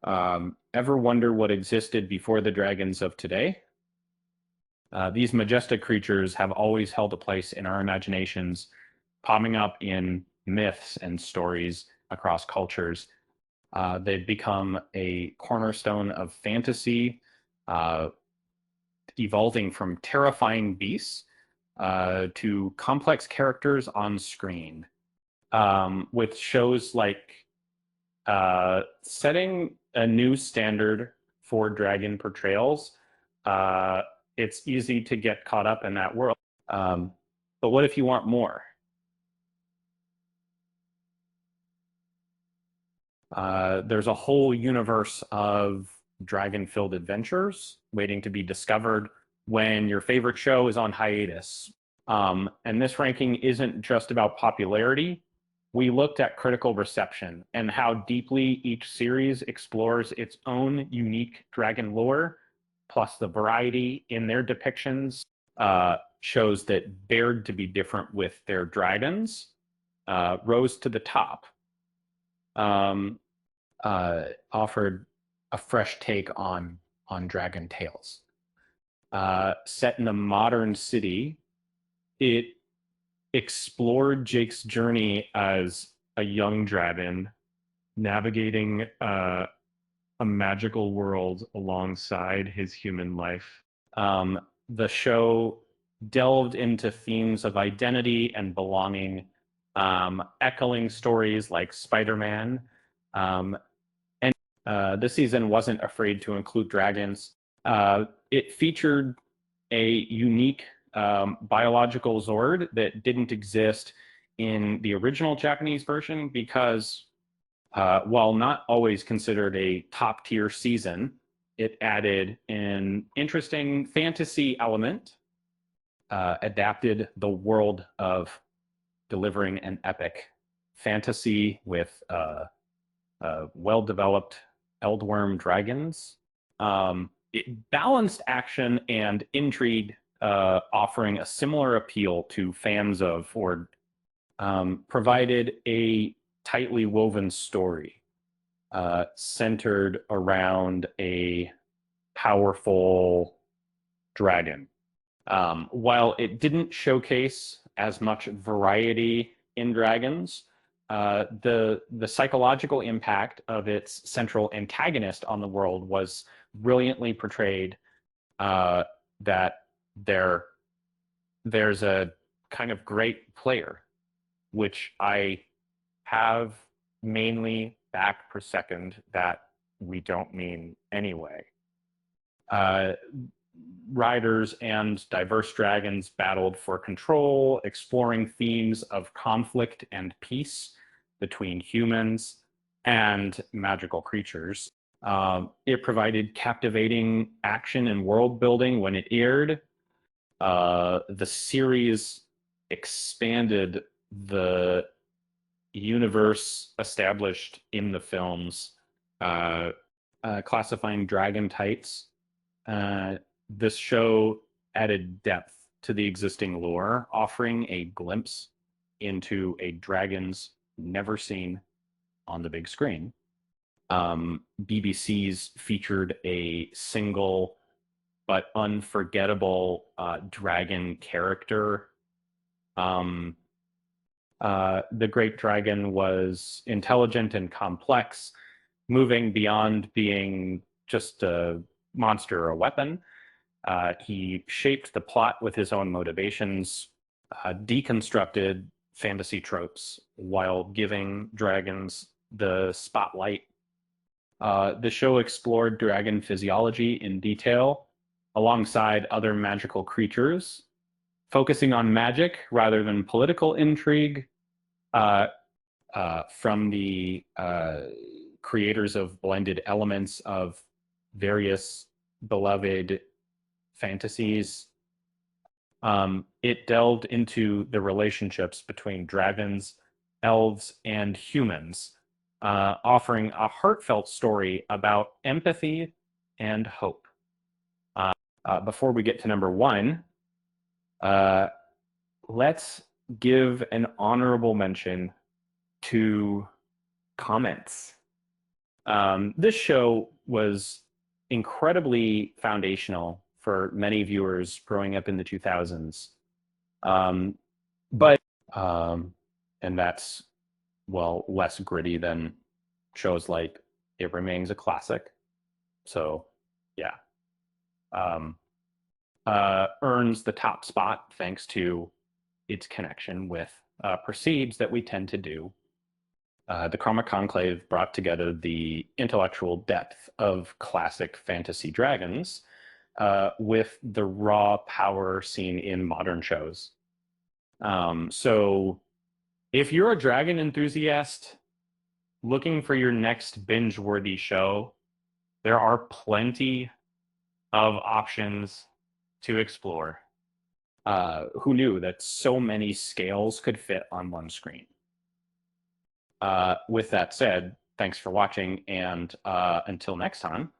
Ever wonder what existed before the dragons of today? These majestic creatures have always held a place in our imaginations, popping up in myths and stories across cultures. They've become a cornerstone of fantasy, uh, evolving from terrifying beasts to complex characters on screen. With shows like setting a new standard for dragon portrayals. Uh, it's easy to get caught up in that world. Um, but what if you want more? There's a whole universe of dragon-filled adventures waiting to be discovered when your favorite show is on hiatus. And this ranking isn't just about popularity. We looked at critical reception and how deeply each series explores its own unique dragon lore, plus the variety in their depictions shows that dared to be different with their dragons rose to the top. Um, Offered a fresh take on dragon tales. Set in a modern city, it explored Jake's journey as a young dragon navigating a magical world alongside his human life. The show delved into themes of identity and belonging, echoing stories like Spider-Man. And this season wasn't afraid to include dragons. It featured a unique biological Zord that didn't exist in the original Japanese version because while not always considered a top tier season, it added an interesting fantasy element, adapted the world of delivering an epic fantasy with well developed Eldworm dragons. It balanced action and intrigue, offering a similar appeal to fans of or provided a tightly woven story centered around a powerful dragon. While it didn't showcase as much variety in dragons, the psychological impact of its central antagonist on the world was brilliantly portrayed. That there there's a kind of great player, which I have mainly back per second that we don't mean anyway. Uh, Riders and diverse dragons battled for control, exploring themes of conflict and peace between humans and magical creatures. It provided captivating action and world building when it aired. The series expanded the universe established in the films, uh, classifying dragon types. This show added depth to the existing lore, offering a glimpse into a dragon's never seen on the big screen. BBC's featured a single but unforgettable dragon character. Um, the Great Dragon was intelligent and complex, moving beyond being just a monster or a weapon. He shaped the plot with his own motivations, deconstructed fantasy tropes while giving dragons the spotlight. The show explored dragon physiology in detail alongside other magical creatures, focusing on magic rather than political intrigue. Uh, from the creators of blended elements of various beloved fantasies. It delved into the relationships between dragons, elves, and humans, offering a heartfelt story about empathy and hope. Before we get to number one, uh, let's give an honorable mention to comments. This show was incredibly foundational for many viewers growing up in the 2000s. Um, but um, and that's well less gritty than shows like It Remains a Classic. So yeah, um, earns the top spot thanks to its connection with proceeds that we tend to do. The Chroma Conclave brought together the intellectual depth of classic fantasy dragons with the raw power seen in modern shows. So if you're a dragon enthusiast looking for your next binge-worthy show, there are plenty of options to explore. Who knew that so many scales could fit on one screen? With that said, thanks for watching, and until next time,